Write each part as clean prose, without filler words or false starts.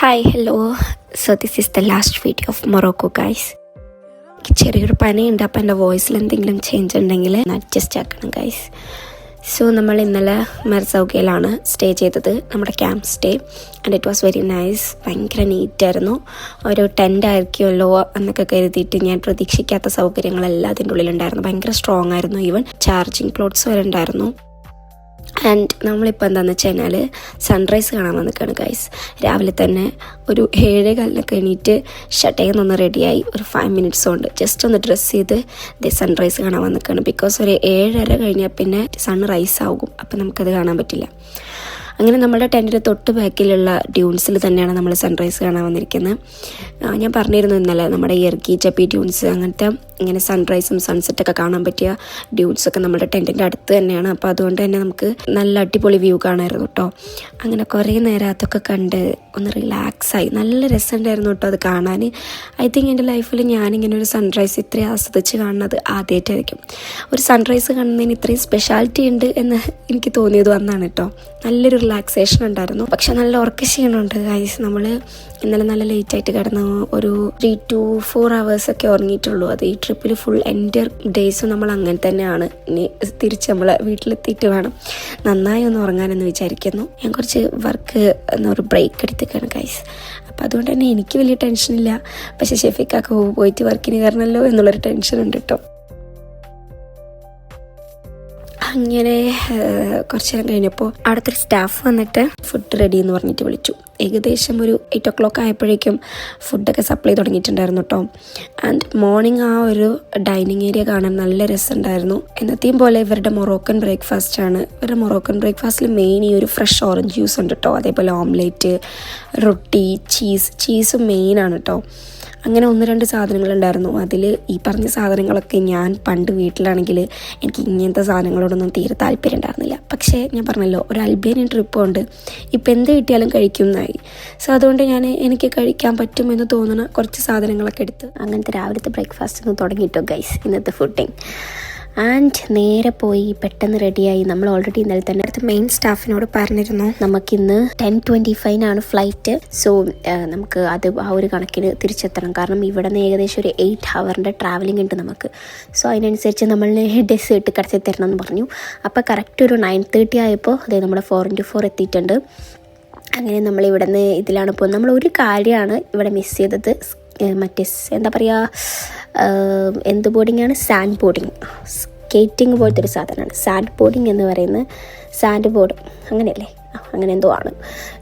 Hi, hello. So this is the last video of Morocco, guys. ചെറിയൊരു പനിയുണ്ട്, അപ്പം എൻ്റെ വോയിസിൽ എന്തെങ്കിലും ചേഞ്ച് ഉണ്ടെങ്കിൽ അഡ്ജസ്റ്റ് ആക്കണം ഗൈസ്. സോ നമ്മൾ ഇന്നലെ മെർസൗഗയിലാണ് സ്റ്റേ ചെയ്തത്, നമ്മുടെ camp stay. And it was very nice. ഭയങ്കര നീറ്റായിരുന്നു. ഒരു ടെൻ്റ് ആയിരിക്കുമല്ലോ എന്നൊക്കെ കരുതിയിട്ട് ഞാൻ പ്രതീക്ഷിക്കാത്ത സൗകര്യങ്ങളെല്ലാം അതിൻ്റെ ഉള്ളിലുണ്ടായിരുന്നു. ഭയങ്കര സ്ട്രോങ് ആയിരുന്നു. ഈവൻ ചാർജിങ് ക്ലോത്ത്സ് വരെ ഉണ്ടായിരുന്നു. ആൻഡ് നമ്മളിപ്പോൾ എന്താണെന്ന് വെച്ച് കഴിഞ്ഞാൽ സൺറൈസ് കാണാൻ വന്നിക്കാണ് ഗൈസ്. രാവിലെ തന്നെ ഒരു 7:15 എണീറ്റ് ഷട്ടേന്നൊന്ന് റെഡിയായി ഒരു 5 minutes കൊണ്ട് ജസ്റ്റ് ഒന്ന് ഡ്രസ്സ് ചെയ്ത് സൺറൈസ് കാണാൻ വന്നിക്കാണ്. ബിക്കോസ് ഒരു 7:30 കഴിഞ്ഞാൽ പിന്നെ സൺറൈസ് ആകും, അപ്പം നമുക്കത് കാണാൻ പറ്റില്ല. അങ്ങനെ നമ്മുടെ ടെൻറ്റിൻ്റെ തൊട്ട് ബാക്കിലുള്ള ഡ്യൂൺസിൽ തന്നെയാണ് നമ്മൾ സൺറൈസ് കാണാൻ വന്നിരിക്കുന്നത്. ഞാൻ പറഞ്ഞിരുന്നു ഇന്നലെ നമ്മുടെ ഇയർക്കി ചപ്പി ഡ്യൂൺസ്, അങ്ങനത്തെ ഇങ്ങനെ സൺറൈസും സൺസെറ്റൊക്കെ കാണാൻ പറ്റിയ ഡ്യൂൺസൊക്കെ നമ്മുടെ ടെൻറ്റിൻ്റെ അടുത്ത് തന്നെയാണ്. അപ്പോൾ അതുകൊണ്ട് തന്നെ നമുക്ക് നല്ല അടിപൊളി വ്യൂ കാണാമായിരുന്നു കേട്ടോ. അങ്ങനെ കുറേ നേരം അതൊക്കെ കണ്ട് ഒന്ന് റിലാക്സായി. നല്ല രസമുണ്ടായിരുന്നു കേട്ടോ അത് കാണാൻ. ഐ തിങ്ക് എൻ്റെ ലൈഫിൽ ഞാനിങ്ങനെ ഒരു സൺറൈസ് ഇത്രയും ആസ്വദിച്ച് കാണുന്നത് ആദ്യമായിട്ടായിരിക്കും. ഒരു സൺറൈസ് കാണുന്നതിന് ഇത്രയും സ്പെഷ്യാലിറ്റി ഉണ്ട് എന്ന് എനിക്ക് തോന്നിയത് അന്നാണ് കേട്ടോ. നല്ലൊരു റിലാക്സേഷൻ ഉണ്ടായിരുന്നു. പക്ഷെ നല്ല ഉറക്കക്ഷീണമുണ്ട് ഗൈസ്. നമ്മൾ ഇന്നലെ നല്ല ലേറ്റായിട്ട് കിടന്നു. ഒരു 3 to 4 hours ഒക്കെ ഉറങ്ങിയിട്ടുള്ളൂ. അത് ഈ ട്രിപ്പിൽ ഫുൾ എൻ്റെ ഡേയ്സും നമ്മൾ അങ്ങനെ തന്നെയാണ്. ഇനി തിരിച്ച് നമ്മൾ വീട്ടിലെത്തിയിട്ട് വേണം നന്നായി ഒന്ന് ഉറങ്ങാനെന്ന് വിചാരിക്കുന്നു. ഞാൻ കുറച്ച് വർക്ക് എന്നൊരു ബ്രേക്ക് എടുത്തേക്കാണ് ഗൈസ്. അപ്പം അതുകൊണ്ട് തന്നെ എനിക്ക് വലിയ ടെൻഷനില്ല. പക്ഷെ ഷെഫിക്കൊക്കെ പോയിട്ട് വർക്കിന് കയറണമല്ലോ എന്നുള്ളൊരു ടെൻഷനുണ്ട് കേട്ടോ. അങ്ങനെ കുറച്ച് നേരം കഴിഞ്ഞപ്പോൾ അവിടുത്തെ ഒരു സ്റ്റാഫ് വന്നിട്ട് ഫുഡ് റെഡി എന്ന് പറഞ്ഞിട്ട് വിളിച്ചു. ഏകദേശം ഒരു 8 o'clock ആയപ്പോഴേക്കും ഫുഡൊക്കെ സപ്ലൈ തുടങ്ങിയിട്ടുണ്ടായിരുന്നു കേട്ടോ. ആൻഡ് മോർണിംഗ് ആ ഒരു ഡൈനിങ് ഏരിയ കാണാൻ നല്ല രസമുണ്ടായിരുന്നു. എന്നത്തെയും പോലെ ഇവരുടെ മൊറോക്കൻ ബ്രേക്ക്ഫാസ്റ്റ് ആണ്. ഇവരുടെ മൊറോക്കൻ ബ്രേക്ക്ഫാസ്റ്റിൽ മെയിൻ ഈ ഒരു ഫ്രഷ് ഓറഞ്ച് ജ്യൂസ് ഉണ്ട് കേട്ടോ. അതേപോലെ ഓംലേറ്റ്, റൊട്ടി, ചീസും മെയിനാണ് കേട്ടോ. അങ്ങനെ 1-2 സാധനങ്ങളുണ്ടായിരുന്നു. അതിൽ ഈ പറഞ്ഞ സാധനങ്ങളൊക്കെ ഞാൻ പണ്ട് വീട്ടിലാണെങ്കിൽ എനിക്ക് ഇങ്ങനത്തെ സാധനങ്ങളോടൊന്നും തീരെ താല്പര്യം ഉണ്ടായിരുന്നില്ല. പക്ഷേ ഞാൻ പറഞ്ഞല്ലോ, ഒരു അൽബേനിയൻ ട്രിപ്പ് കൊണ്ട് ഇപ്പം എന്ത് കിട്ടിയാലും കഴിക്കുന്നതായി. സോ അതുകൊണ്ട് എനിക്ക് കഴിക്കാൻ പറ്റുമെന്ന് തോന്നുന്ന കുറച്ച് സാധനങ്ങളൊക്കെ എടുത്ത് അങ്ങനത്തെ രാവിലത്തെ ബ്രേക്ക്ഫാസ്റ്റ് ഒന്ന് തുടങ്ങിയിട്ടോ ഗൈസ്, ഇന്നത്തെ ഫുഡിങ്. ആൻഡ് നേരെ പോയി പെട്ടെന്ന് റെഡിയായി. നമ്മൾ ഓൾറെഡി ഇന്നലെ തന്നെ അടുത്ത മെയിൻ സ്റ്റാഫിനോട് പറഞ്ഞിരുന്നു നമുക്കിന്ന് 10:25 ഫ്ലൈറ്റ്. സോ നമുക്ക് അത് ആ ഒരു കണക്കിന് തിരിച്ചെത്തണം. കാരണം ഇവിടെ നിന്ന് ഏകദേശം ഒരു 8 hour ട്രാവലിംഗ് ഉണ്ട് നമുക്ക്. സോ അതിനനുസരിച്ച് നമ്മൾ ഡെസേർട്ട് കടത്തി തരണം എന്ന് പറഞ്ഞു. അപ്പോൾ കറക്റ്റ് ഒരു 9:30 ആയപ്പോൾ അതായത് നമ്മുടെ 4x4 എത്തിയിട്ടുണ്ട്. അങ്ങനെ നമ്മൾ ഇവിടെ നിന്ന് ഇതിലാണ് പോകുന്നത്. നമ്മൾ ഒരു കാര്യമാണ് ഇവിടെ മിസ് ചെയ്തത്. മറ്റേ എന്താ പറയുക, എന്ത് ബോർഡിങ്ങാണ്, സാൻഡ് ബോർഡിങ്, സ്കേറ്റിംഗ് പോലത്തെ ഒരു സാധനമാണ് സാൻഡ് ബോർഡിങ് എന്ന് പറയുന്നത്. സാൻഡ് ബോർഡ് അങ്ങനെയല്ലേ, അങ്ങനെ എന്തോ ആണ്.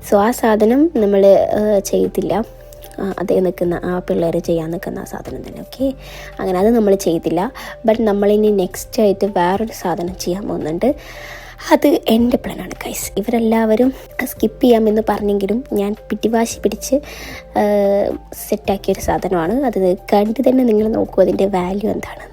സോ ആ സാധനം നമ്മൾ ചെയ്തില്ല. അതേ നിൽക്കുന്ന ആ പിള്ളേർ ചെയ്യാൻ നിൽക്കുന്ന ആ സാധനം തന്നെ. ഓക്കെ, അങ്ങനെ അത് നമ്മൾ ചെയ്തില്ല. ബട്ട് നമ്മളിനി നെക്സ്റ്റ് ആയിട്ട് വേറൊരു സാധനം ചെയ്യാൻ പോകുന്നുണ്ട്. അത് എൻ്റെ പ്ലാനാണ് ഗൈസ്. ഇവരെല്ലാവരും സ്കിപ്പ് ചെയ്യാമെന്ന് പറഞ്ഞെങ്കിലും ഞാൻ പിടിവാശി പിടിച്ച് സെറ്റാക്കിയൊരു സാധനമാണ്. അത് കണ്ട് തന്നെ നിങ്ങൾ നോക്കൂ അതിൻ്റെ വാല്യൂ എന്താണെന്ന്.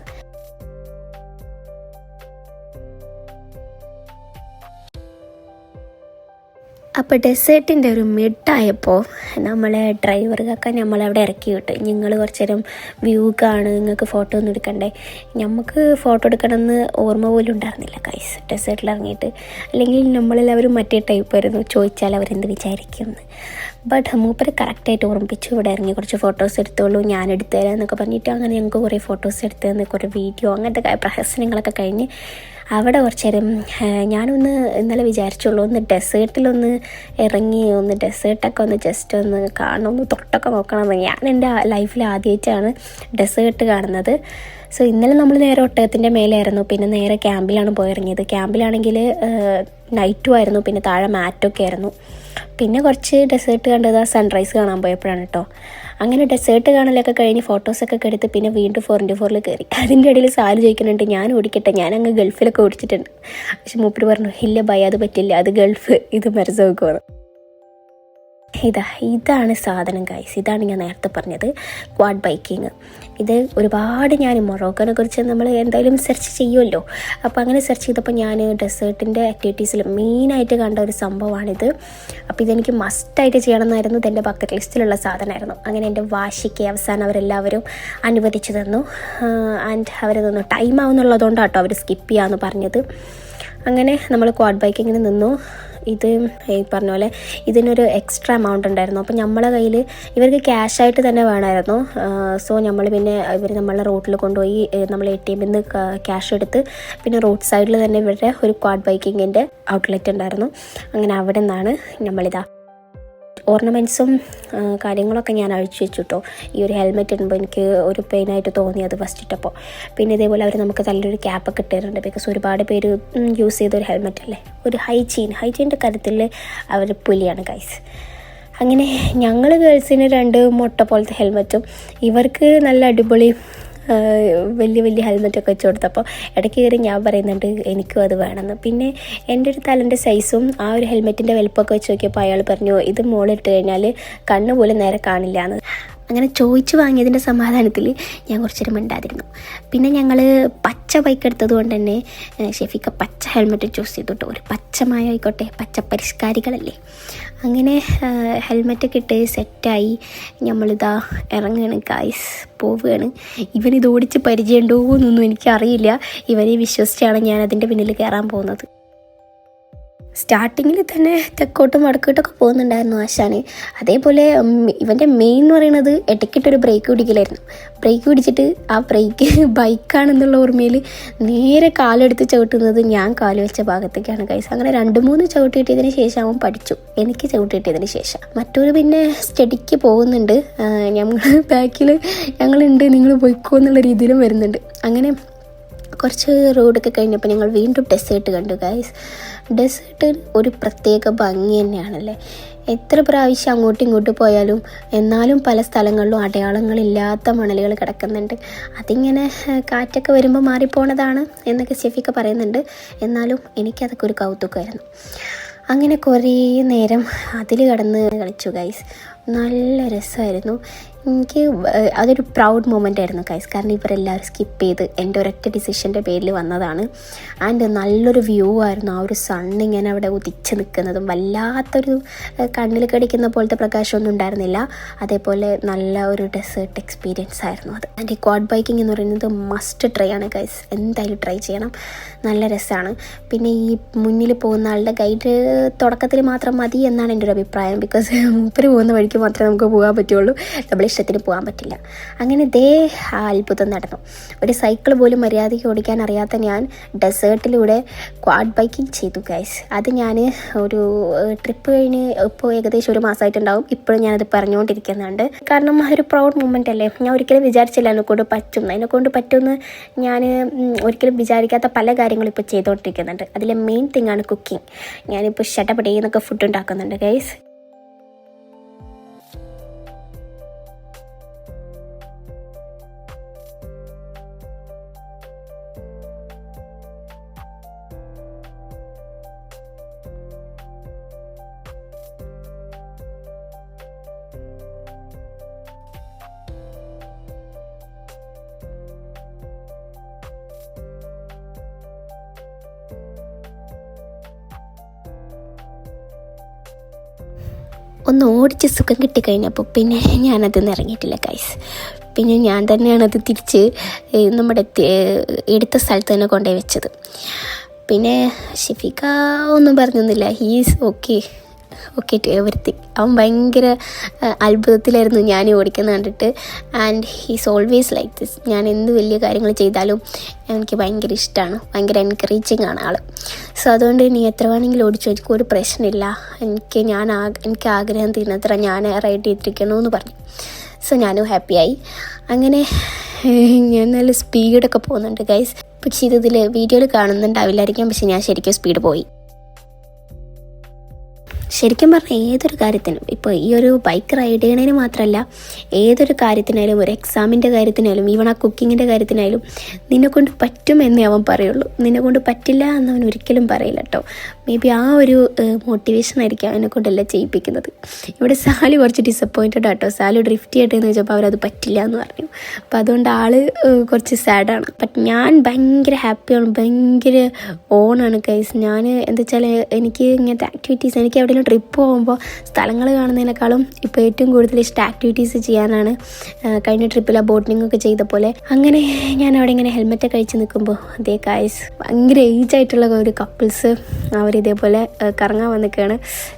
അപ്പോൾ ഡെസേർട്ടിൻ്റെ ഒരു മിഡായപ്പോൾ നമ്മളെ ഡ്രൈവർക്കൊക്കെ നമ്മളവിടെ ഇറക്കി വിട്ട്, നിങ്ങൾ കുറച്ച് നേരം വ്യൂ കാണും, നിങ്ങൾക്ക് ഫോട്ടോ ഒന്നും എടുക്കണ്ടേ. നമുക്ക് ഫോട്ടോ എടുക്കണമെന്ന് ഓർമ്മ പോലും ഉണ്ടായിരുന്നില്ല ഗൈസ് ഡെസേർട്ടിൽ ഇറങ്ങിയിട്ട്. അല്ലെങ്കിൽ നമ്മളെല്ലാവരും മറ്റേ ടൈപ്പ് ആയിരുന്നു, ചോദിച്ചാൽ അവരെന്ത് വിചാരിക്കുമെന്ന്. ബട്ട് മൂപ്പര് കറക്റ്റായിട്ട് ഓർമ്മിപ്പിച്ചു, ഇവിടെ ഇറങ്ങി കുറച്ച് ഫോട്ടോസ് എടുത്തോളൂ, ഞാൻ എടുത്തു തരാം എന്നൊക്കെ പറഞ്ഞിട്ട് അങ്ങനെ ഞങ്ങൾക്ക് കുറേ ഫോട്ടോസ് എടുത്തു തന്ന്, കുറേ വീഡിയോ, അങ്ങനത്തെ പ്രഹസനങ്ങളൊക്കെ കഴിഞ്ഞ് അവിടെ കുറച്ച് നേരം ഞാനൊന്ന് ഇന്നലെ വിചാരിച്ചുള്ളൂ ഒന്ന് ഡെസേർട്ടിലൊന്ന് ഇറങ്ങി ഒന്ന് ഡെസേർട്ടൊക്കെ ഒന്ന് ജസ്റ്റ് ഒന്ന് കാണണം, ഒന്ന് തൊട്ടൊക്കെ നോക്കണം. ഞാൻ എൻ്റെ ലൈഫിൽ ആദ്യമായിട്ടാണ് ഡെസേർട്ട് കാണുന്നത്. സോ ഇന്നലെ നമ്മൾ നേരെ ഒട്ടകത്തിൻ്റെ മേലെയായിരുന്നു. പിന്നെ നേരെ ക്യാമ്പിലാണ് പോയിറങ്ങിയത്. ക്യാമ്പിലാണെങ്കിൽ നൈറ്റും ആയിരുന്നു, പിന്നെ താഴെ മാറ്റൊക്കെ ആയിരുന്നു. പിന്നെ കുറച്ച് ഡെസേർട്ട് കണ്ടത് ആ സൺറൈസ് കാണാൻ പോയപ്പോഴാണ് കേട്ടോ. അങ്ങനെ ഡെസേർട്ട് കാണലൊക്കെ കഴിഞ്ഞ് ഫോട്ടോസൊക്കെ എടുത്ത് പിന്നെ വീണ്ടും 4x4 കയറി. അതിൻ്റെ ഇടയിൽ സാല് ചോദിക്കുന്നുണ്ട് ഞാൻ ഓടിക്കട്ടെ, ഞാനങ്ങ് ഗൾഫിലൊക്കെ ഓടിച്ചിട്ടുണ്ട്. പക്ഷെ മൂപ്പര് പറഞ്ഞു ഇല്ല ഭയ, അത് പറ്റില്ല, അത് ഗൾഫ്, ഇത് മെർസൗഗോ. ഇതാണ് സാധനം ഗൈസ്. ഇതാണ് ഞാൻ നേരത്തെ പറഞ്ഞത് ക്വാഡ് ബൈക്കിങ്. ഇത് ഒരുപാട് ഞാൻ മൊറോക്കോനെ കുറിച്ച് നമ്മൾ എന്തായാലും സെർച്ച് ചെയ്യുമല്ലോ. അപ്പോൾ അങ്ങനെ സെർച്ച് ചെയ്തപ്പോൾ ഞാൻ ഡെസേർട്ടിൻ്റെ ആക്ടിവിറ്റീസിൽ മെയിനായിട്ട് കണ്ട ഒരു സംഭവമാണിത്. അപ്പോൾ ഇതെനിക്ക് മസ്റ്റായിട്ട് ചെയ്യണമെന്നായിരുന്നു, ഇതെൻ്റെ ബക്കറ്റ് ലിസ്റ്റിലുള്ള സാധനമായിരുന്നു. അങ്ങനെ എൻ്റെ വാശിക്ക് അവസാനം അവരെല്ലാവരും അനുവദിച്ചു തന്നു. ആൻഡ് അവർ തന്നു ടൈം ആവുന്നുള്ളതുകൊണ്ടാട്ടോ അവർ സ്കിപ്പ് ചെയ്യാമെന്ന് പറഞ്ഞത്. അങ്ങനെ നമ്മൾ ക്വാഡ് ബൈക്കിങ്ങിന് നിന്നു. ഇത് ഈ പറഞ്ഞ പോലെ ഇതിനൊരു എക്സ്ട്രാ എമൗണ്ട് ഉണ്ടായിരുന്നു. അപ്പോൾ നമ്മളെ കയ്യിൽ ഇവർക്ക് ക്യാഷായിട്ട് തന്നെ വേണമായിരുന്നു. സോ നമ്മൾ പിന്നെ ഇവർ നമ്മളെ റോട്ടിൽ കൊണ്ടുപോയി നമ്മൾ ATM നിന്ന് ക്യാഷ് എടുത്ത് പിന്നെ റോഡ് സൈഡിൽ തന്നെ ഇവരുടെ ഒരു ക്വാഡ് ബൈക്കിങ്ങിൻ്റെ ഔട്ട്ലെറ്റ് ഉണ്ടായിരുന്നു. അങ്ങനെ അവിടെ നിന്നാണ് നമ്മളിതാ ഓർണമെൻറ്റ്സും കാര്യങ്ങളൊക്കെ ഞാൻ അഴിച്ചു വെച്ചു കേട്ടോ. ഈ ഒരു ഹെൽമെറ്റ് ഇടുമ്പോൾ എനിക്ക് ഒരു പെയിനായിട്ട് തോന്നിയത് ഫസ്റ്റ് ഇട്ടപ്പോൾ. പിന്നെ ഇതേപോലെ അവർ നമുക്ക് നല്ലൊരു ക്യാപ്പൊക്കെ ഇട്ടിട്ടുണ്ട്. ബിക്കോസ് ഒരുപാട് പേര് യൂസ് ചെയ്തൊരു ഹെൽമെറ്റ് അല്ലേ. ഒരു ഹൈജീൻ്റെ കാര്യത്തിൽ അവർ പുലിയാണ് ഗൈസ്. അങ്ങനെ ഞങ്ങൾ ഗേൾസിന് 2 മുട്ട പോലത്തെ ഹെൽമെറ്റും ഇവർക്ക് നല്ല അടിപൊളി വലിയ ഹെൽമെറ്റൊക്കെ വെച്ച് കൊടുത്തപ്പോൾ ഇടയ്ക്ക് കയറി ഞാൻ പറയുന്നുണ്ട് എനിക്കും അത് വേണമെന്ന്. പിന്നെ എൻ്റെ ഒരു തലൻ്റെ സൈസും ആ ഒരു ഹെൽമെറ്റിൻ്റെ വലുപ്പമൊക്കെ വെച്ച് നോക്കിയപ്പോൾ അയാൾ പറഞ്ഞു ഇത് മുകളിലിട്ട് കഴിഞ്ഞാൽ കണ്ണ് പോലും നേരെ കാണില്ല എന്ന്. അങ്ങനെ ചോദിച്ചു വാങ്ങിയതിൻ്റെ സമാധാനത്തിൽ ഞാൻ കുറച്ചേരം മിണ്ടാതിരുന്നു. പിന്നെ ഞങ്ങൾ പച്ച ബൈക്ക് എടുത്തത് കൊണ്ട് തന്നെ ഷെഫിക്ക പച്ച ഹെൽമെറ്റ് ചൂസ് ചെയ്തു കേട്ടോ. ഒരു പച്ചമായ ആയിക്കോട്ടെ, പച്ച പരിഷ്കാരികളല്ലേ. അങ്ങനെ ഹെൽമെറ്റൊക്കെ ഇട്ട് സെറ്റായി നമ്മളിതാ ഇറങ്ങുകയാണ് ഗൈസ്, പോവുകയാണ്. ഇവനിത് ഓടിച്ച് പരിചയമുണ്ടോ എന്നൊന്നും എനിക്കറിയില്ല. ഇവനെ വിശ്വസിച്ചാണ് ഞാൻ അതിൻ്റെ പിന്നിൽ കയറാൻ പോകുന്നത്. സ്റ്റാർട്ടിങ്ങിൽ തന്നെ തെക്കോട്ടും വടക്കോട്ടൊക്കെ പോകുന്നുണ്ടായിരുന്നു ആശാന്. അതേപോലെ ഇവൻ്റെ മെയിൻ എന്ന് പറയുന്നത് ഇടയ്ക്കിട്ടൊരു ബ്രേക്ക് പിടിക്കലായിരുന്നു. ബ്രേക്ക് പിടിച്ചിട്ട് ആ ബ്രേക്ക് ബൈക്കാണെന്നുള്ള ഓർമ്മയിൽ നേരെ കാലെടുത്ത് ചവിട്ടുന്നത് ഞാൻ കാല് വെച്ച ഭാഗത്തേക്കാണ് ഗൈസ്. അങ്ങനെ 2-3 ചവിട്ട് കിട്ടിയതിന് ശേഷം അവൻ പഠിച്ചു, എനിക്ക് ചവിട്ട് കിട്ടിയതിന് ശേഷം. മറ്റൊരു പിന്നെ സ്റ്റഡിക്ക് പോകുന്നുണ്ട്, ഞങ്ങൾ ബാക്കിൽ ഞങ്ങളുണ്ട് നിങ്ങൾ പോയിക്കോ എന്നുള്ള രീതിയിലും വരുന്നുണ്ട്. അങ്ങനെ കുറച്ച് റോഡൊക്കെ കഴിഞ്ഞപ്പോൾ ഞങ്ങൾ വീണ്ടും ഡെസേർട്ട് കണ്ടു ഗൈസ്. ഡെസേർട്ട് ഒരു പ്രത്യേക ഭംഗി തന്നെയാണല്ലേ. എത്ര പ്രാവശ്യം അങ്ങോട്ടും ഇങ്ങോട്ടും പോയാലും എന്നാലും പല സ്ഥലങ്ങളിലും അടയാളങ്ങളില്ലാത്ത മണലുകൾ കിടക്കുന്നുണ്ട്. അതിങ്ങനെ കാറ്റൊക്കെ വരുമ്പോൾ മാറിപ്പോണതാണ് എന്നൊക്കെ ഷെഫിക്ക പറയുന്നുണ്ട്. എന്നാലും എനിക്കതൊക്കെ ഒരു കൗതുകമായിരുന്നു. അങ്ങനെ കുറേ നേരം അതിൽ കിടന്ന് കളിച്ചു ഗൈസ്. നല്ല രസമായിരുന്നു. എനിക്ക് അതൊരു പ്രൗഡ് മൊമെൻ്റ് ആയിരുന്നു ഗൈസ്. കാരണം ഇവരെല്ലാവരും സ്കിപ്പ് ചെയ്ത് എൻ്റെ ഒരൊറ്റ ഡിസിഷൻ്റെ പേരിൽ വന്നതാണ്. ആൻഡ് നല്ലൊരു വ്യൂ ആയിരുന്നു. ആ ഒരു സണ്ണ് ഇങ്ങനെ അവിടെ ഉദിച്ച് നിൽക്കുന്നതും വല്ലാത്തൊരു കണ്ണിൽ കടിക്കുന്ന പോലത്തെ പ്രകാശമൊന്നും ഉണ്ടായിരുന്നില്ല. അതേപോലെ നല്ല ഒരു ഡെസേർട്ട് എക്സ്പീരിയൻസ് ആയിരുന്നു അത്. ആൻഡ് ഈ ക്വാഡ് ബൈക്കിംഗ് എന്ന് പറയുന്നത് മസ്റ്റ് ട്രൈ ആണ് ഗൈസ്. എന്തായാലും ട്രൈ ചെയ്യണം, നല്ല രസമാണ്. പിന്നെ ഈ മുന്നിൽ പോകുന്ന ആളുടെ ഗൈഡ് തുടക്കത്തിൽ മാത്രം മതി എന്നാണ് എൻ്റെ ഒരു അഭിപ്രായം. ബിക്കോസ് മൂപ്പര് പോകുന്ന വഴിക്ക് മാത്രമേ നമുക്ക് പോകാൻ പറ്റുള്ളൂ, നമ്മൾ ഇഷ്ടത്തിന് പോകാൻ പറ്റില്ല. അങ്ങനെ ആ അത്ഭുതം നടന്നു. ഒരു സൈക്കിൾ പോലും മര്യാദയ്ക്ക് ഓടിക്കാൻ അറിയാത്ത ഞാൻ ഡെസേർട്ടിലൂടെ ക്വാഡ് ബൈക്കിംഗ് ചെയ്തു ഗൈസ്. അത് ഞാൻ ഒരു ട്രിപ്പ് കഴിഞ്ഞ് ഇപ്പോൾ ഏകദേശം 1 മാസമായിട്ടുണ്ടാവും. ഇപ്പോഴും ഞാനത് പറഞ്ഞുകൊണ്ടിരിക്കുന്നുണ്ട്. കാരണം അതൊരു പ്രൗഡ് മൊമെൻ്റ് അല്ലേ. ഞാൻ ഒരിക്കലും വിചാരിച്ചില്ല എന്നെക്കൊണ്ട് പറ്റുമെന്ന്. ഞാൻ ഒരിക്കലും വിചാരിക്കാത്ത പല കാര്യങ്ങളും ഇപ്പോൾ ചെയ്തുകൊണ്ടിരിക്കുന്നുണ്ട്. അതിലെ മെയിൻ തിങ്ങാണ് കുക്കിംഗ്. ഞാനിപ്പോൾ ഷട്ടപ്പടേന്നൊക്കെ ഫുഡ് ഉണ്ടാക്കുന്നുണ്ട് ഗൈസ്. ഒന്ന് ഓടിച്ച് സുഖം കിട്ടിക്കഴിഞ്ഞപ്പോൾ പിന്നെ ഞാനതിൽ നിന്ന് ഇറങ്ങിയിട്ടില്ല ഗൈസ്. പിന്നെ ഞാൻ തന്നെയാണ് അത് തിരിച്ച് നമ്മുടെ എടുത്ത സ്ഥലത്ത് തന്നെ കൊണ്ടുപോയി വെച്ചത്. പിന്നെ ഷെഫിക്ക ഒന്നും പറഞ്ഞൊന്നുമില്ല. He's okay to everything. അവൻ ഭയങ്കര അത്ഭുതത്തിലായിരുന്നു ഞാൻ ഓടിക്കുന്നത് കണ്ടിട്ട്. And he's always like this. ഞാൻ എന്ത് വലിയ കാര്യങ്ങൾ ചെയ്താലും എനിക്ക് ഭയങ്കര ഇഷ്ടമാണ്, ഭയങ്കര എൻകറേജിങ് ആണ് ആൾ. സോ അതുകൊണ്ട് നീ എത്ര വേണമെങ്കിലും ഓടിച്ചു, എനിക്കൊരു പ്രശ്നമില്ല, എനിക്ക് ആഗ്രഹം തീരുന്നത്ര ഞാൻ റൈഡ് ചെയ്തിരിക്കണമെന്ന് പറഞ്ഞു. സോ ഞാനും ഹാപ്പിയായി. അങ്ങനെ ഞാൻ നല്ല സ്പീഡൊക്കെ പോകുന്നുണ്ട് ഗൈസ്. പക്ഷേ ഇതിൽ വീഡിയോയിൽ കാണുന്നുണ്ടാവില്ലായിരിക്കാം, പക്ഷെ ഞാൻ ശരിക്കും സ്പീഡ് പോയി. ശരിക്കും പറഞ്ഞാൽ ഏതൊരു കാര്യത്തിനും, ഇപ്പോൾ ഈ ഒരു ബൈക്ക് റൈഡ് ചെയ്യണതിന് മാത്രമല്ല, ഏതൊരു കാര്യത്തിനായാലും, ഒരു എക്സാമിൻ്റെ കാര്യത്തിനായാലും, ഈവൺ ആ കുക്കിങ്ങിൻ്റെ കാര്യത്തിനായാലും നിന്നെക്കൊണ്ട് പറ്റുമെന്നേ അവൻ പറയുള്ളൂ. നിന്നെക്കൊണ്ട് പറ്റില്ല എന്നവൻ ഒരിക്കലും പറയില്ല കേട്ടോ. മേ ബി ആ ഒരു മോട്ടിവേഷൻ ആയിരിക്കും എന്നെക്കൊണ്ടെല്ലാം ചെയ്യിപ്പിക്കുന്നത്. ഇവിടെ സാലു കുറച്ച് ഡിസപ്പോയിൻറ്റഡ് ആട്ടോ. സാലു ഡ്രിഫ്റ്റ് ചെയ്യട്ടെ എന്ന് ചോദിച്ചപ്പോൾ അവരത് പറ്റില്ല എന്ന് പറഞ്ഞു. അപ്പോൾ അതുകൊണ്ട് ആൾ കുറച്ച് സാഡാണ്. ബട്ട് ഞാൻ ഭയങ്കര ഹാപ്പിയാണ്, ഭയങ്കര ഓണാണ് ഗൈസ്. ഞാൻ എന്താ വെച്ചാൽ എനിക്ക് ഇങ്ങനത്തെ ആക്ടിവിറ്റീസ്, എനിക്ക് എവിടെയെങ്കിലും ട്രിപ്പ് പോകുമ്പോൾ സ്ഥലങ്ങൾ കാണുന്നതിനേക്കാളും ഇപ്പോൾ ഏറ്റവും കൂടുതൽ ഇഷ്ടം ആക്ടിവിറ്റീസ് ചെയ്യാനാണ്. കഴിഞ്ഞ ട്രിപ്പിൽ ആ ബോട്ടിങ്ങൊക്കെ ചെയ്ത പോലെ. അങ്ങനെ ഞാൻ അവിടെ ഇങ്ങനെ ഹെൽമെറ്റൊക്കെ കഴിച്ച് നിൽക്കുമ്പോൾ അതേ ഗൈസ് ഭയങ്കര ഏജ് ആയിട്ടുള്ള ഒരു കപ്പിൾസ് അവരിതേപോലെ കറങ്ങാൻ വന്നിരിക്കുകയാണ്.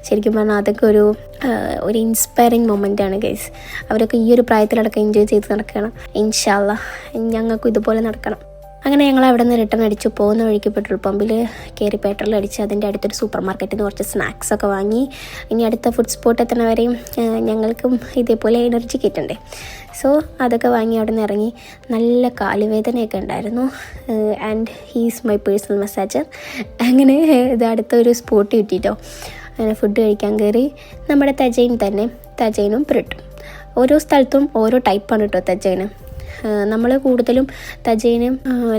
ശരിക്കും പറഞ്ഞാൽ അതൊക്കെ ഒരു ഇൻസ്പയറിങ് മൊമെൻ്റാണ് ഗൈസ്. അവരൊക്കെ ഈ ഒരു പ്രായത്തിലടക്കം എൻജോയ് ചെയ്ത് നടക്കുകയാണ്. ഇൻഷാ അല്ലാഹ് ഞങ്ങൾക്കും ഇതുപോലെ നടക്കണം. അങ്ങനെ ഞങ്ങൾ അവിടെ നിന്ന് റിട്ടേൺ അടിച്ചു. പോകുന്ന വഴിക്ക് പെട്രോൾ പമ്പിൽ കയറി പെട്രോൾ അടിച്ച് അതിൻ്റെ അടുത്തൊരു സൂപ്പർ മാർക്കറ്റിൽ നിന്ന് കുറച്ച് സ്നാക്സൊക്കെ വാങ്ങി. ഇനി അടുത്ത ഫുഡ് സ്പോട്ട് എത്തുന്നവരെയും ഞങ്ങൾക്കും ഇതേപോലെ എനർജി കിട്ടണ്ടേ. സോ അതൊക്കെ വാങ്ങി അവിടെ നിന്ന് ഇറങ്ങി. നല്ല കാലുവേദനയൊക്കെ ഉണ്ടായിരുന്നു. And he's my personal massager. അങ്ങനെ ഇത് അടുത്തൊരു സ്പോട്ട് കിട്ടിയിട്ടോ. അങ്ങനെ ഫുഡ് കഴിക്കാൻ കയറി. നമ്മുടെ തജൈൻ തന്നെ, തജൈനും ബ്രെഡും. ഓരോ സ്ഥലത്തും ഓരോ ടൈപ്പാണ് കേട്ടോ തജൈന്. നമ്മൾ കൂടുതലും തജൈന്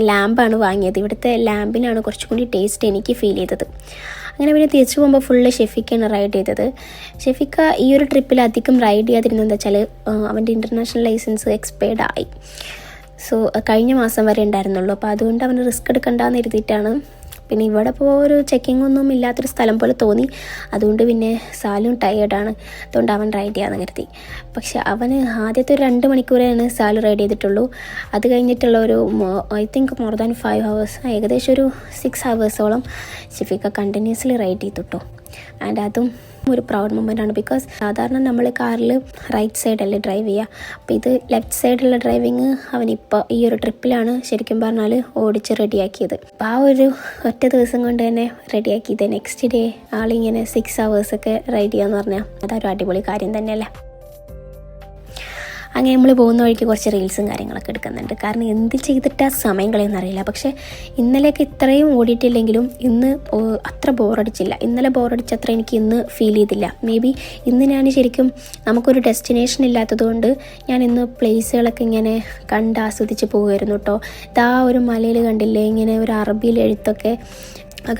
ലാമ്പാണ് വാങ്ങിയത്. ഇവിടുത്തെ ലാമ്പിനാണ് കുറച്ചും കൂടി ടേസ്റ്റ് എനിക്ക് ഫീൽ ചെയ്തത്. അങ്ങനെ പിന്നെ തിരിച്ചു പോകുമ്പോൾ ഫുള്ള് ഷെഫിക്കാണ് റൈഡ് ചെയ്തത്. ഷെഫിക്ക ഈ ഒരു ട്രിപ്പിൽ അധികം റൈഡ് ചെയ്യാതിരുന്നത് എന്താ വെച്ചാൽ അവൻ്റെ ഇൻ്റർനാഷണൽ ലൈസൻസ് എക്സ്പയർഡ് ആയി. സോ കഴിഞ്ഞ മാസം വരെ ഉണ്ടായിരുന്നുള്ളൂ. അപ്പോൾ അതുകൊണ്ട് അവന് റിസ്ക് എടുക്കണ്ടെന്ന് എഴുതിയിട്ടാണ്. പിന്നെ ഇവിടെ ഇപ്പോൾ ഒരു ചെക്കിംഗ് ഒന്നും ഇല്ലാത്തൊരു സ്ഥലം പോലെ തോന്നി. അതുകൊണ്ട് പിന്നെ സാലും ടയേർഡാണ്. അതുകൊണ്ട് അവൻ റൈഡ് ചെയ്യാമെന്ന് കരുതി. പക്ഷെ അവന് ആദ്യത്തെ ഒരു 2 മണിക്കൂറാണ് സാല് റൈഡ് ചെയ്തിട്ടുള്ളൂ. അത് കഴിഞ്ഞിട്ടുള്ള ഒരു I think more than 5 hours, ഏകദേശം ഒരു 6 hours ഷെഫിക്ക കണ്ടിന്യൂസ്ലി റൈഡ് ചെയ്തിട്ടോ. ആൻഡ് അതും ഒരു പ്രൗഡ് മൊമെൻ്റ് ആണ്. ബിക്കോസ് സാധാരണ നമ്മൾ കാറിൽ റൈറ്റ് സൈഡല്ലേ ഡ്രൈവ് ചെയ്യുക. അപ്പോൾ ഇത് ലെഫ്റ്റ് സൈഡുള്ള ഡ്രൈവിങ് അവനിപ്പോൾ ഈ ഒരു ട്രിപ്പിലാണ് ശരിക്കും പറഞ്ഞാൽ ഓടിച്ച് റെഡിയാക്കിയത്. അപ്പോൾ ആ ഒരു ഒറ്റ ദിവസം കൊണ്ട് തന്നെ റെഡിയാക്കിയത്. നെക്സ്റ്റ് ഡേ ആളിങ്ങനെ 6 hours റൈഡ് ചെയ്യാന്ന് പറഞ്ഞാൽ അതൊരു അടിപൊളി കാര്യം തന്നെയല്ലേ. അങ്ങനെ നമ്മൾ പോകുന്ന വഴിക്ക് കുറച്ച് റീൽസും കാര്യങ്ങളൊക്കെ എടുക്കുന്നുണ്ട്. കാരണം എന്ത് ചെയ്തിട്ട് ആ സമയം കളയുന്നറിയില്ല. പക്ഷേ ഇന്നലെയൊക്കെ ഇത്രയും ഓടിയിട്ടില്ലെങ്കിലും ഇന്ന് അത്ര ബോറടിച്ചില്ല. ഇന്നലെ ബോറടിച്ചത്ര എനിക്ക് ഇന്ന് ഫീൽ ചെയ്തില്ല. മേ ബി ഇന്ന് ഞാൻ ശരിക്കും നമുക്കൊരു ഡെസ്റ്റിനേഷൻ ഇല്ലാത്തതുകൊണ്ട് ഞാൻ ഇന്ന് പ്ലേസുകളൊക്കെ ഇങ്ങനെ കണ്ട് ആസ്വദിച്ച് പോകുമായിരുന്നു കേട്ടോ. ഇതാ ഒരു മലയിൽ കണ്ടില്ലേ ഇങ്ങനെ ഒരു അറബിയിൽ എഴുത്തൊക്കെ.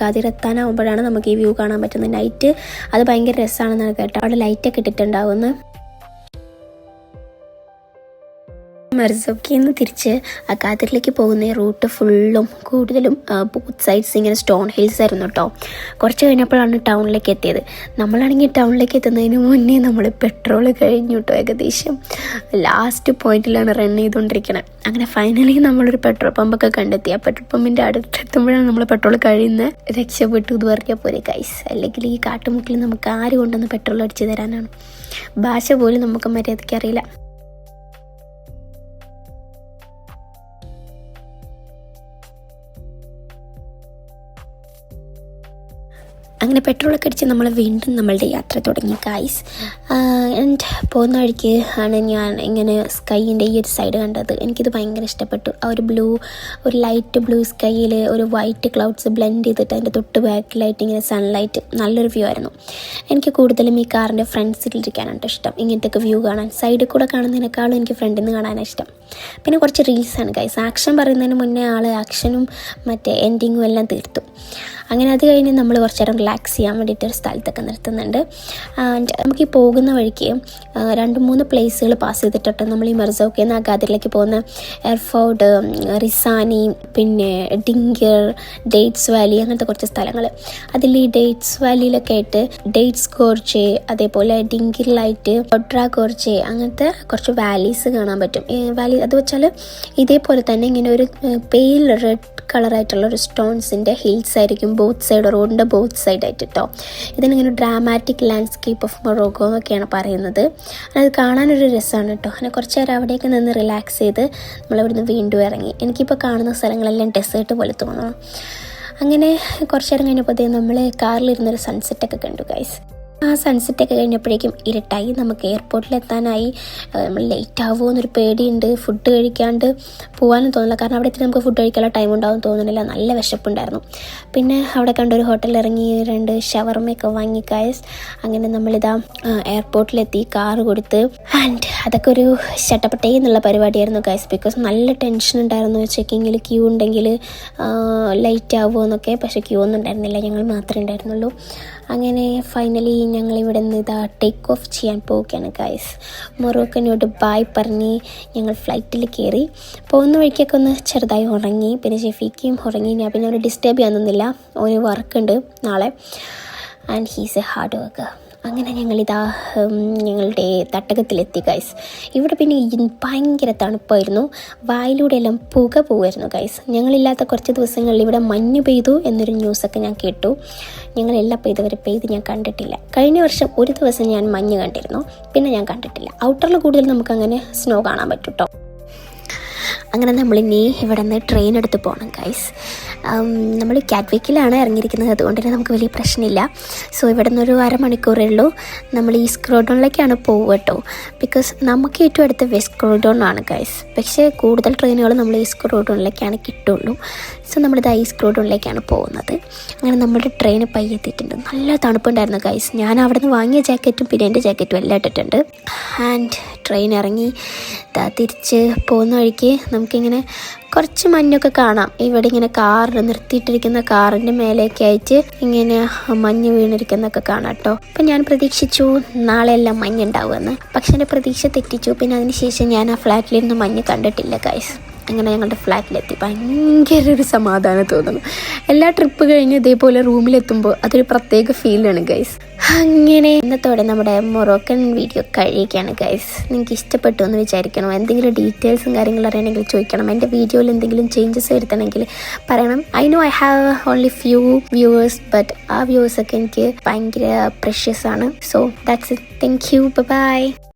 അതിലെത്താനാവുമ്പോഴാണ് നമുക്ക് ഈ വ്യൂ കാണാൻ പറ്റുന്നത്. നൈറ്റ് അത് ഭയങ്കര രസമാണെന്നാണ് കേട്ടോ. അവിടെ ലൈറ്റൊക്കെ ഇട്ടിട്ടുണ്ടാവുമെന്ന്. മർസോക്കിൽ നിന്ന് തിരിച്ച് അക്കാദറിലേക്ക് പോകുന്ന റൂട്ട് ഫുള്ളും കൂടുതലും ബോത്ത് സൈഡ്സ് ഇങ്ങനെ സ്റ്റോൺ ഹിൽസ് ആയിരുന്നു കേട്ടോ. കുറച്ച് കഴിഞ്ഞപ്പോഴാണ് ടൗണിലേക്ക് എത്തിയത്. നമ്മളാണെങ്കിൽ ടൗണിലേക്ക് എത്തുന്നതിന് മുന്നേ നമ്മൾ പെട്രോൾ കഴിഞ്ഞു കേട്ടോ. ഏകദേശം ലാസ്റ്റ് പോയിന്റിലാണ് റൺ ചെയ്തുകൊണ്ടിരിക്കുന്നത്. അങ്ങനെ ഫൈനലി നമ്മളൊരു പെട്രോൾ പമ്പൊക്കെ കണ്ടെത്തി. ആ പെട്രോൾ പമ്പിൻ്റെ അടുത്തെത്തുമ്പോഴാണ് നമ്മൾ പെട്രോൾ കഴിയുന്നത്. രക്ഷപ്പെട്ടു ഇത് പറഞ്ഞാൽ പോലെ ഗൈസ്. അല്ലെങ്കിൽ ഈ കാട്ടുമുക്കിൽ നമുക്ക് ആര് കൊണ്ടുവന്ന് പെട്രോൾ അടിച്ചു തരാനാണ്. ഭാഷ പോലും നമുക്ക് മര്യാദയ്ക്ക് അറിയില്ല. അങ്ങനെ പെട്രോളൊക്കെ അടിച്ച് നമ്മൾ വീണ്ടും നമ്മളുടെ യാത്ര തുടങ്ങി ഗൈസ്. ആൻഡ് പോകുന്ന വഴിക്ക് ആണ് ഞാൻ ഇങ്ങനെ സ്കൈൻ്റെ ഈ ഒരു സൈഡ് കണ്ടത്. എനിക്കിത് ഭയങ്കര ഇഷ്ടപ്പെട്ടു. ആ ഒരു ലൈറ്റ് ബ്ലൂ സ്കൈയിൽ ഒരു വൈറ്റ് ക്ലൗഡ്സ് ബ്ലെൻഡ് ചെയ്തിട്ട് അതിൻ്റെ തൊട്ട് ബാക്കിലായിട്ട് ഇങ്ങനെ സൺലൈറ്റ്, നല്ലൊരു വ്യൂ ആയിരുന്നു. എനിക്ക് കൂടുതലും ഈ കാറിൻ്റെ ഫ്രണ്ട് സീറ്റിലിരിക്കാനാണ് ഇഷ്ടം. ഇങ്ങനത്തെയൊക്കെ വ്യൂ കാണാൻ സൈഡിൽ കൂടെ കാണുന്നതിനേക്കാളും എനിക്ക് ഫ്രണ്ടിൽ നിന്ന് കാണാനാണ് ഇഷ്ടം. പിന്നെ കുറച്ച് റീൽസാണ് ഗൈസ്. ആക്ഷൻ പറയുന്നതിന് മുന്നേ ആക്ഷനും മറ്റേ എൻഡിങ്ങും എല്ലാം തീർത്തു. അങ്ങനെ അത് കഴിഞ്ഞ് നമ്മൾ കുറച്ച് നേരം റിലാക്സ് ചെയ്യാൻ വേണ്ടിയിട്ട് ഒരു സ്ഥലത്തൊക്കെ നിർത്തുന്നുണ്ട്. ആൻഡ് നമുക്ക് ഈ പോകുന്ന വഴിക്ക് 2-3 പ്ലേസുകൾ പാസ് ചെയ്തിട്ടുണ്ട്. നമ്മൾ ഈ മെർസോക്കിൽ നിന്ന് അഗാദിറിലേക്ക് പോകുന്ന എർഫോർഡ്, റിസാനി, പിന്നെ ഡിങ്കർ, ഡേറ്റ്സ് വാലി, അങ്ങനത്തെ കുറച്ച് സ്ഥലങ്ങൾ. അതിൽ ഈ ഡേറ്റ്സ് വാലിയിലൊക്കെ ആയിട്ട് ഡേറ്റ്സ് ഗോർജ്, അതേപോലെ ഡിങ്കിറിലായിട്ട് ഒഡ്ര ഗോർജ്, അങ്ങനത്തെ കുറച്ച് വാലീസ് കാണാൻ പറ്റും. വാലി അത് വെച്ചാൽ ഇതേപോലെ തന്നെ ഇങ്ങനെ ഒരു പെയിൽ റെഡ് കളറായിട്ടുള്ള ഒരു സ്റ്റോൺസിൻ്റെ ഹിൽസ് ആയിരിക്കും ബോത്ത് സൈഡ്, റോഡിൻ്റെ ബോത്ത് സൈഡ് ആയിട്ട് കേട്ടോ. ഇതിനിങ്ങനെ ഡ്രാമാറ്റിക് ലാൻഡ്സ്കേപ്പ് ഓഫ് മൊറോക്കോ എന്നൊക്കെയാണ് പറയുന്നത്. അത് കാണാനൊരു രസമാണ് കേട്ടോ. അങ്ങനെ കുറച്ച് നേരം അവിടെയൊക്കെ നിന്ന് റിലാക്സ് ചെയ്ത് നമ്മളിവിടുന്ന് വീണ്ടും ഇറങ്ങി. എനിക്കിപ്പോൾ കാണുന്ന സ്ഥലങ്ങളെല്ലാം ഡെസേർട്ട് പോലെ തോന്നണം. അങ്ങനെ കുറച്ച് നേരം കഴിഞ്ഞപ്പോഴത്തേക്കും നമ്മൾ കാറിലിരുന്നൊരു സൺസെറ്റൊക്കെ കണ്ടു ഗൈസ്. ആ സൺസെറ്റൊക്കെ കഴിഞ്ഞപ്പോഴേക്കും ഇരുട്ടായി. നമുക്ക് എയർപോർട്ടിലെത്താനായി. നമ്മൾ ലേറ്റ് ആവുമോ എന്നൊരു പേടിയുണ്ട്. ഫുഡ് കഴിക്കാണ്ട് പോകാനും തോന്നില്ല. കാരണം അവിടെ എത്തി നമുക്ക് ഫുഡ് കഴിക്കാനുള്ള ടൈം ഉണ്ടാവും തോന്നുന്നില്ല. നല്ല വിശപ്പുണ്ടായിരുന്നു. പിന്നെ അവിടെ കണ്ടൊരു ഹോട്ടലിൽ ഇറങ്ങി 2 ഷവർമയൊക്കെ വാങ്ങി ഗൈസ്. അങ്ങനെ നമ്മളിതാ എയർപോർട്ടിലെത്തി, കാറ് കൊടുത്ത്. ആൻഡ് അതൊക്കെ ഒരു ചട്ടപ്പട്ടേ എന്നുള്ള പരിപാടിയായിരുന്നു ഗൈസ്. ബിക്കോസ് നല്ല ടെൻഷൻ ഉണ്ടായിരുന്നു. ചെക്കിങ്ങിൽ ക്യൂ ഉണ്ടെങ്കിൽ ലേറ്റ് ആവുമോ എന്നൊക്കെ. പക്ഷേ ക്യൂ ഒന്നും ഉണ്ടായിരുന്നില്ല, ഞങ്ങൾ മാത്രമേ ഉണ്ടായിരുന്നുള്ളൂ. അങ്ങനെ ഫൈനലി ഞങ്ങളിവിടെ നിന്ന് ഇതാ ടേക്ക് ഓഫ് ചെയ്യാൻ പോവുകയാണ് ഗൈസ്. മൊറോക്കനോട് ബായ് പറഞ്ഞ് ഞങ്ങൾ ഫ്ലൈറ്റിൽ കയറി. പോകുന്ന വഴിക്കൊക്കെ ഒന്ന് ചെറുതായി ഉറങ്ങി. പിന്നെ ഷെഫീക്കും ഉറങ്ങി. ഞാൻ പിന്നെ അവരെ ഡിസ്റ്റർബ് ചെയ്യാനൊന്നുമില്ല, ഓന് വർക്കുണ്ട് നാളെ. And he's A hard worker. അങ്ങനെ ഞങ്ങളിതാ ഞങ്ങളുടെ തട്ടകത്തിലെത്തി ഗൈസ്. ഇവിടെ പിന്നെ ഭയങ്കര തണുപ്പായിരുന്നു, വായിലൂടെ എല്ലാം പുക പോവായിരുന്നു ഗൈസ്. ഞങ്ങളില്ലാത്ത കുറച്ച് ദിവസങ്ങളിൽ ഇവിടെ മഞ്ഞ് പെയ്തു എന്നൊരു ന്യൂസൊക്കെ ഞാൻ കേട്ടു. ഞങ്ങളെല്ലാം പെയ്ത് ഞാൻ കണ്ടിട്ടില്ല. കഴിഞ്ഞ വർഷം ഒരു ദിവസം ഞാൻ മഞ്ഞ് കണ്ടിരുന്നു, പിന്നെ ഞാൻ കണ്ടിട്ടില്ല. ഔട്ടറിൽ കൂടുതൽ നമുക്കങ്ങനെ സ്നോ കാണാൻ പറ്റും കേട്ടോ. അങ്ങനെ നമ്മളിനി ഇവിടെ നിന്ന് ട്രെയിൻ എടുത്ത് പോകണം ഗൈസ്. നമ്മൾ കാറ്റ്വിക്കിലാണ് ഇറങ്ങിയിരിക്കുന്നത്, അതുകൊണ്ട് തന്നെ നമുക്ക് വലിയ പ്രശ്നമില്ല. സോ ഇവിടെ നിന്നൊരു അരമണിക്കൂറേ ഉള്ളൂ. നമ്മൾ ഈസ്റ്റ് ക്രോട്ടോണിലേക്കാണ് പോവുക കേട്ടോ. ബിക്കോസ് നമുക്ക് ഏറ്റവും അടുത്ത് വെസ്റ്റ് ക്രോട്ടോണാണ് ഗൈസ്. പക്ഷേ കൂടുതൽ ട്രെയിനുകൾ നമ്മൾ ഈസ്റ്റ് ക്രോട്ടോണിലേക്കാണ് കിട്ടുള്ളൂ. സോ നമ്മളിത് ഈസ്റ്റ് ക്രോട്ടോണിലേക്കാണ് പോകുന്നത്. അങ്ങനെ നമ്മുടെ ട്രെയിൻ പയ്യെത്തിയിട്ടുണ്ട്. നല്ല തണുപ്പുണ്ടായിരുന്നു ഗൈസ്. ഞാൻ അവിടെ നിന്ന് വാങ്ങിയ ജാക്കറ്റും പിന്നെ എൻ്റെ ജാക്കറ്റും എല്ലാം ഇട്ടിട്ടുണ്ട്. ആൻഡ് ട്രെയിൻ ഇറങ്ങി തിരിച്ച് പോകുന്ന വഴിക്ക് നമുക്കിങ്ങനെ കുറച്ച് മഞ്ഞൊക്കെ കാണാം. ഇവിടെ ഇങ്ങനെ നിർത്തിയിട്ടിരിക്കുന്ന കാറിൻ്റെ മേലേക്ക് ആയിട്ട് ഇങ്ങനെ മഞ്ഞ് വീണിരിക്കുന്നൊക്കെ കാണാം കേട്ടോ. അപ്പം ഞാൻ പ്രതീക്ഷിച്ചു നാളെ എല്ലാം മഞ്ഞുണ്ടാവുമെന്ന്. പക്ഷെ എൻ്റെ പ്രതീക്ഷ തെറ്റിച്ചു. പിന്നെ അതിനുശേഷം ഞാൻ ആ ഫ്ലാറ്റിലിരുന്ന് മഞ്ഞ് കണ്ടിട്ടില്ല ഗൈസ്. അങ്ങനെ ഞങ്ങളുടെ ഫ്ലാറ്റിലെത്തി. ഭയങ്കര ഒരു സമാധാനം തോന്നുന്നു. എല്ലാ ട്രിപ്പ് കഴിഞ്ഞ് ഇതേപോലെ റൂമിലെത്തുമ്പോൾ അതൊരു പ്രത്യേക ഫീലാണ് ഗൈസ്. അങ്ങനെ ഇന്നത്തോടെ നമ്മുടെ മൊറോക്കൻ വീഡിയോ കഴിയുകയാണ് ഗൈസ്. നിങ്ങൾക്ക് ഇഷ്ടപ്പെട്ടു എന്ന് വിചാരിക്കണം. എന്തെങ്കിലും ഡീറ്റെയിൽസും കാര്യങ്ങളും അറിയണമെങ്കിൽ ചോദിക്കണം. എൻ്റെ വീഡിയോയിൽ എന്തെങ്കിലും ചേഞ്ചസ് വരുത്തണമെങ്കിൽ പറയണം. I know I have only few viewers, but ആ വ്യൂവേഴ്സൊക്കെ എനിക്ക് ഭയങ്കര പ്രഷ്യസ് ആണ്. So that's it. Thank you. By.